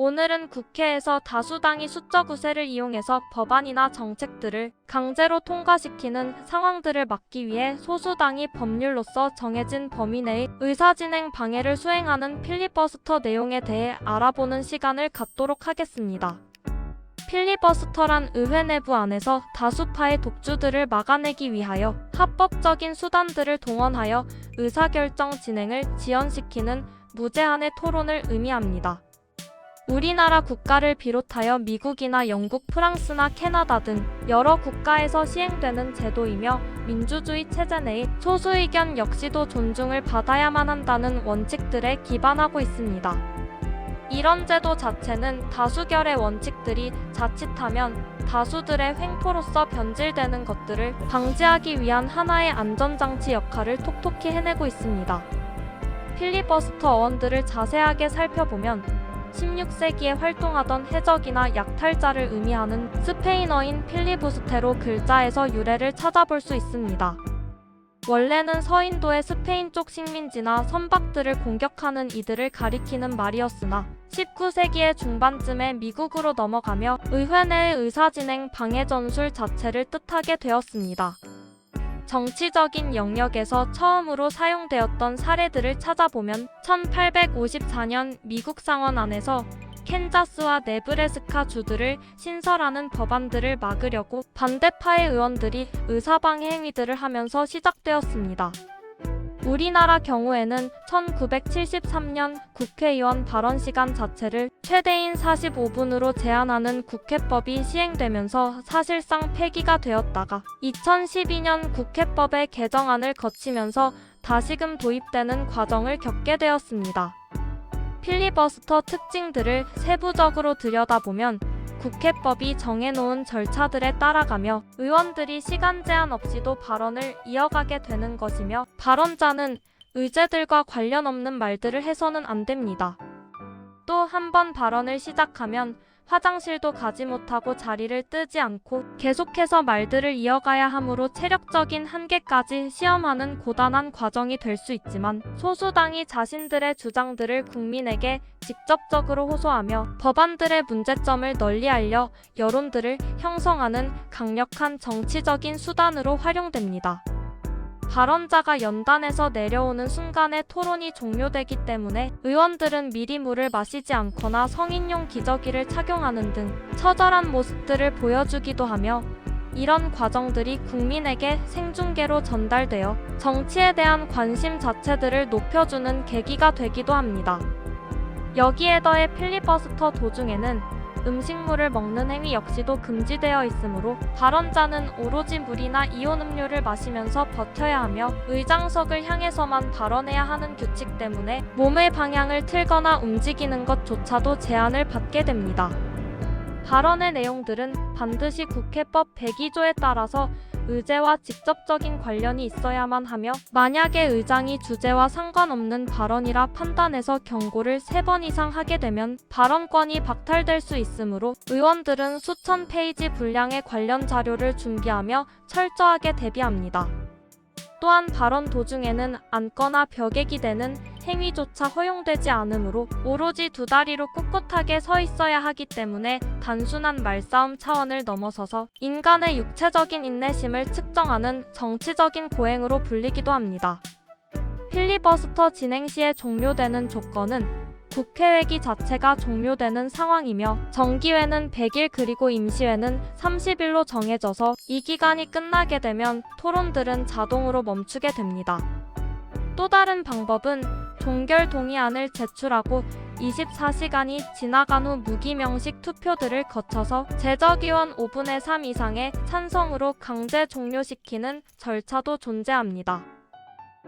오늘은 국회에서 다수당이 수적 우세를 이용해서 법안이나 정책들을 강제로 통과시키는 상황들을 막기 위해 소수당이 법률로서 정해진 범위 내의 의사진행 방해를 수행하는 필리버스터 내용에 대해 알아보는 시간을 갖도록 하겠습니다. 필리버스터란 의회 내부 안에서 다수파의 독주들을 막아내기 위하여 합법적인 수단들을 동원하여 의사결정 진행을 지연시키는 무제한의 토론을 의미합니다. 우리나라 국가를 비롯하여 미국이나 영국, 프랑스나 캐나다 등 여러 국가에서 시행되는 제도이며 민주주의 체제 내의 소수 의견 역시도 존중을 받아야만 한다는 원칙들에 기반하고 있습니다. 이런 제도 자체는 다수결의 원칙들이 자칫하면 다수들의 횡포로서 변질되는 것들을 방지하기 위한 하나의 안전장치 역할을 톡톡히 해내고 있습니다. 필리버스터 어원들을 자세하게 살펴보면 16세기에 활동하던 해적이나 약탈자를 의미하는 스페인어인 필리부스테로 글자에서 유래를 찾아볼 수 있습니다. 원래는 서인도의 스페인 쪽 식민지나 선박들을 공격하는 이들을 가리키는 말이었으나 19세기의 중반쯤에 미국으로 넘어가며 의회 내의 의사진행 방해 전술 자체를 뜻하게 되었습니다. 정치적인 영역에서 처음으로 사용되었던 사례들을 찾아보면 1854년 미국 상원 안에서 캔자스와 네브래스카 주들을 신설하는 법안들을 막으려고 반대파의 의원들이 의사방해 행위들을 하면서 시작되었습니다. 우리나라 경우에는 1973년 국회의원 발언 시간 자체를 최대인 45분으로 제한하는 국회법이 시행되면서 사실상 폐기가 되었다가 2012년 국회법의 개정안을 거치면서 다시금 도입되는 과정을 겪게 되었습니다. 필리버스터 특징들을 세부적으로 들여다보면 국회법이 정해놓은 절차들에 따라가며 의원들이 시간 제한 없이도 발언을 이어가게 되는 것이며 발언자는 의제들과 관련 없는 말들을 해서는 안 됩니다. 또 한 번 발언을 시작하면 화장실도 가지 못하고 자리를 뜨지 않고 계속해서 말들을 이어가야 하므로 체력적인 한계까지 시험하는 고단한 과정이 될 수 있지만 소수당이 자신들의 주장들을 국민에게 직접적으로 호소하며 법안들의 문제점을 널리 알려 여론들을 형성하는 강력한 정치적인 수단으로 활용됩니다. 발언자가 연단에서 내려오는 순간에 토론이 종료되기 때문에 의원들은 미리 물을 마시지 않거나 성인용 기저귀를 착용하는 등 처절한 모습들을 보여주기도 하며 이런 과정들이 국민에게 생중계로 전달되어 정치에 대한 관심 자체들을 높여주는 계기가 되기도 합니다. 여기에 더해 필리버스터 도중에는 음식물을 먹는 행위 역시도 금지되어 있으므로 발언자는 오로지 물이나 이온 음료를 마시면서 버텨야 하며 의장석을 향해서만 발언해야 하는 규칙 때문에 몸의 방향을 틀거나 움직이는 것조차도 제한을 받게 됩니다. 발언의 내용들은 반드시 국회법 102조에 따라서 의제와 직접적인 관련이 있어야만 하며 만약에 의장이 주제와 상관없는 발언이라 판단해서 경고를 3번 이상 하게 되면 발언권이 박탈될 수 있으므로 의원들은 수천 페이지 분량의 관련 자료를 준비하며 철저하게 대비합니다. 또한 발언 도중에는 앉거나 벽에 기대는 행위조차 허용되지 않으므로 오로지 두 다리로 꿋꿋하게 서 있어야 하기 때문에 단순한 말싸움 차원을 넘어서서 인간의 육체적인 인내심을 측정하는 정치적인 고행으로 불리기도 합니다. 필리버스터 진행 시에 종료되는 조건은 국회회기 자체가 종료되는 상황이며 정기회는 100일 그리고 임시회는 30일로 정해져서 이 기간이 끝나게 되면 토론들은 자동으로 멈추게 됩니다. 또 다른 방법은 종결 동의안을 제출하고 24시간이 지나간 후 무기명식 투표들을 거쳐서 제적의원 5분의 3 이상의 찬성으로 강제 종료시키는 절차도 존재합니다.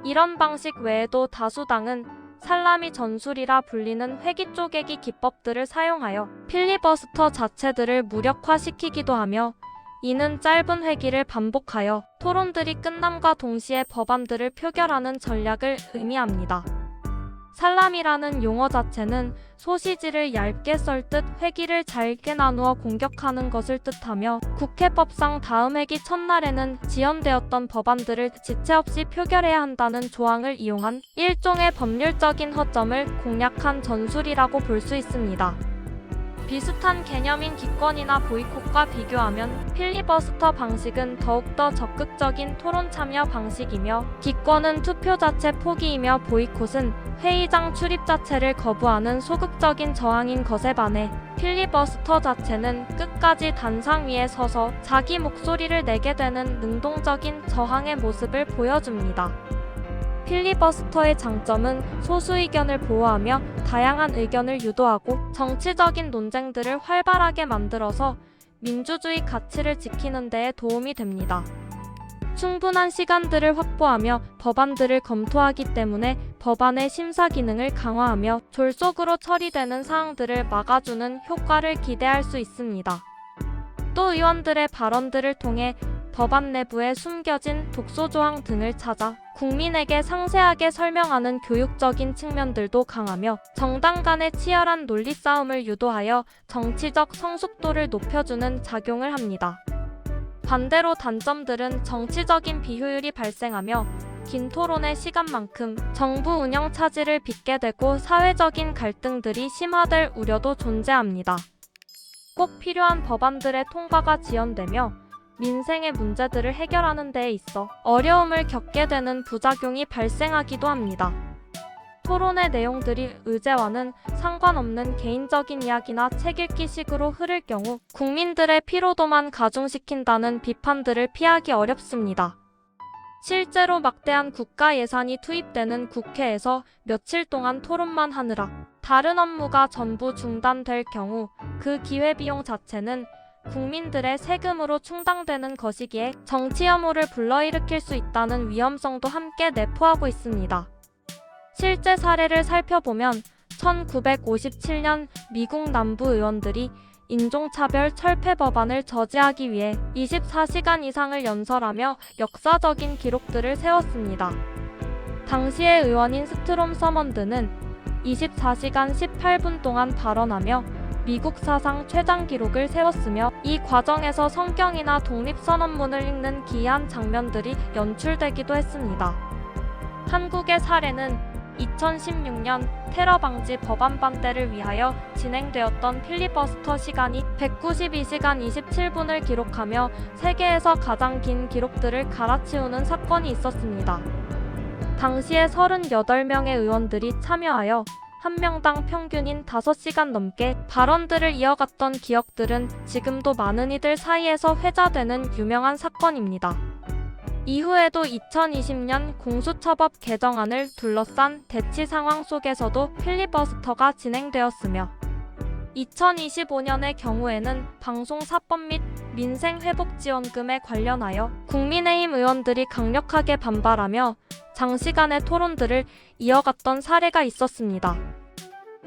이런 방식 외에도 다수당은 살라미 전술이라 불리는 회기 쪼개기 기법들을 사용하여 필리버스터 자체들을 무력화시키기도 하며 이는 짧은 회기를 반복하여 토론들이 끝남과 동시에 법안들을 표결하는 전략을 의미합니다. 살람이라는 용어 자체는 소시지를 얇게 썰듯 회기를 잘게 나누어 공격하는 것을 뜻하며 국회법상 다음 회기 첫날에는 지연되었던 법안들을 지체 없이 표결해야 한다는 조항을 이용한 일종의 법률적인 허점을 공략한 전술이라고 볼 수 있습니다. 비슷한 개념인 기권이나 보이콧과 비교하면 필리버스터 방식은 더욱더 적극적인 토론 참여 방식이며, 기권은 투표 자체 포기이며 보이콧은 회의장 출입 자체를 거부하는 소극적인 저항인 것에 반해 필리버스터 자체는 끝까지 단상 위에 서서 자기 목소리를 내게 되는 능동적인 저항의 모습을 보여줍니다. 필리버스터의 장점은 소수 의견을 보호하며 다양한 의견을 유도하고 정치적인 논쟁들을 활발하게 만들어서 민주주의 가치를 지키는 데에 도움이 됩니다. 충분한 시간들을 확보하며 법안들을 검토하기 때문에 법안의 심사 기능을 강화하며 졸속으로 처리되는 사항들을 막아주는 효과를 기대할 수 있습니다. 또 의원들의 발언들을 통해 법안 내부에 숨겨진 독소조항 등을 찾아 국민에게 상세하게 설명하는 교육적인 측면들도 강하며 정당 간의 치열한 논리 싸움을 유도하여 정치적 성숙도를 높여주는 작용을 합니다. 반대로 단점들은 정치적인 비효율이 발생하며 긴 토론의 시간만큼 정부 운영 차질을 빚게 되고 사회적인 갈등들이 심화될 우려도 존재합니다. 꼭 필요한 법안들의 통과가 지연되며 민생의 문제들을 해결하는 데에 있어 어려움을 겪게 되는 부작용이 발생하기도 합니다. 토론의 내용들이 의제와는 상관없는 개인적인 이야기나 책 읽기 식으로 흐를 경우 국민들의 피로도만 가중시킨다는 비판들을 피하기 어렵습니다. 실제로 막대한 국가 예산이 투입되는 국회에서 며칠 동안 토론만 하느라 다른 업무가 전부 중단될 경우 그 기회비용 자체는 국민들의 세금으로 충당되는 것이기에 정치 혐오를 불러일으킬 수 있다는 위험성도 함께 내포하고 있습니다. 실제 사례를 살펴보면 1957년 미국 남부 의원들이 인종차별 철폐 법안을 저지하기 위해 24시간 이상을 연설하며 역사적인 기록들을 세웠습니다. 당시의 의원인 스트롬 서먼드는 24시간 18분 동안 발언하며 미국 사상 최장 기록을 세웠으며, 이 과정에서 성경이나 독립선언문을 읽는 기이한 장면들이 연출되기도 했습니다. 한국의 사례는 2016년 테러 방지 법안 반대를 위하여 진행되었던 필리버스터 시간이 192시간 27분을 기록하며 세계에서 가장 긴 기록들을 갈아치우는 사건이 있었습니다. 당시에 38명의 의원들이 참여하여 한 명당 평균인 5시간 넘게 발언들을 이어갔던 기억들은 지금도 많은 이들 사이에서 회자되는 유명한 사건입니다. 이후에도 2020년 공수처법 개정안을 둘러싼 대치 상황 속에서도 필리버스터가 진행되었으며, 2025년의 경우에는 방송사법 및 민생회복지원금에 관련하여 국민의힘 의원들이 강력하게 반발하며 장시간의 토론들을 이어갔던 사례가 있었습니다.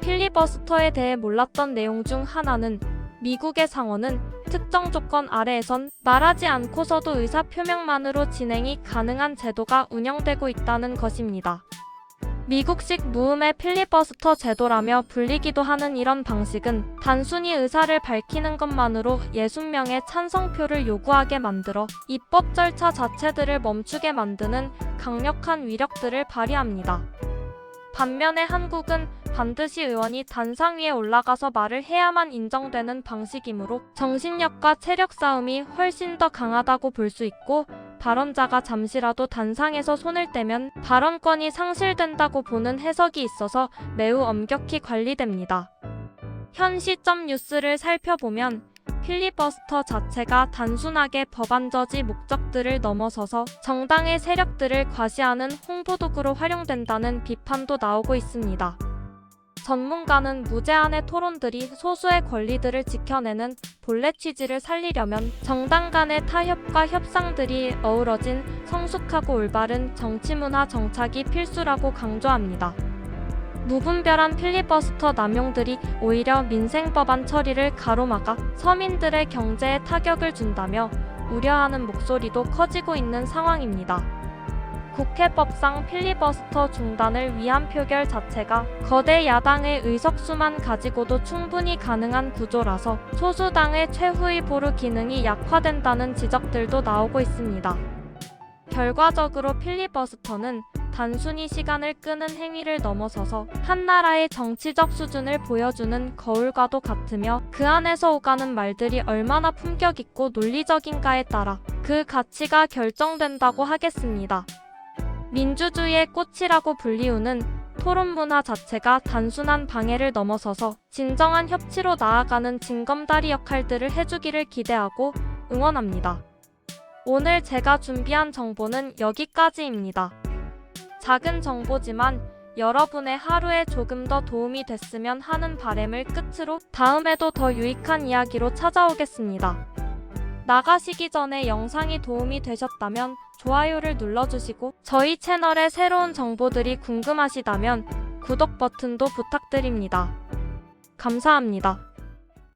필리버스터에 대해 몰랐던 내용 중 하나는 미국의 상원은 특정 조건 아래에선 말하지 않고서도 의사표명만으로 진행이 가능한 제도가 운영되고 있다는 것입니다. 미국식 무음의 필리버스터 제도라며 불리기도 하는 이런 방식은 단순히 의사를 밝히는 것만으로 60명의 찬성표를 요구하게 만들어 입법 절차 자체들을 멈추게 만드는 강력한 위력들을 발휘합니다. 반면에 한국은 반드시 의원이 단상 위에 올라가서 말을 해야만 인정되는 방식이므로 정신력과 체력 싸움이 훨씬 더 강하다고 볼 수 있고, 발언자가 잠시라도 단상에서 손을 떼면 발언권이 상실된다고 보는 해석이 있어서 매우 엄격히 관리됩니다. 현 시점 뉴스를 살펴보면 필리버스터 자체가 단순하게 법안 저지 목적들을 넘어서서 정당의 세력들을 과시하는 홍보도구로 활용된다는 비판도 나오고 있습니다. 전문가는 무제한의 토론들이 소수의 권리들을 지켜내는 본래 취지를 살리려면 정당 간의 타협과 협상들이 어우러진 성숙하고 올바른 정치문화 정착이 필수라고 강조합니다. 무분별한 필리버스터 남용들이 오히려 민생법안 처리를 가로막아 서민들의 경제에 타격을 준다며 우려하는 목소리도 커지고 있는 상황입니다. 국회법상 필리버스터 중단을 위한 표결 자체가 거대 야당의 의석수만 가지고도 충분히 가능한 구조라서 소수당의 최후의 보루 기능이 약화된다는 지적들도 나오고 있습니다. 결과적으로 필리버스터는 단순히 시간을 끄는 행위를 넘어서서 한 나라의 정치적 수준을 보여주는 거울과도 같으며 그 안에서 오가는 말들이 얼마나 품격 있고 논리적인가에 따라 그 가치가 결정된다고 하겠습니다. 민주주의의 꽃이라고 불리우는 토론 문화 자체가 단순한 방해를 넘어서서 진정한 협치로 나아가는 징검다리 역할들을 해주기를 기대하고 응원합니다. 오늘 제가 준비한 정보는 여기까지입니다. 작은 정보지만 여러분의 하루에 조금 더 도움이 됐으면 하는 바람을 끝으로 다음에도 더 유익한 이야기로 찾아오겠습니다. 나가시기 전에 영상이 도움이 되셨다면 좋아요를 눌러주시고 저희 채널의 새로운 정보들이 궁금하시다면 구독 버튼도 부탁드립니다. 감사합니다.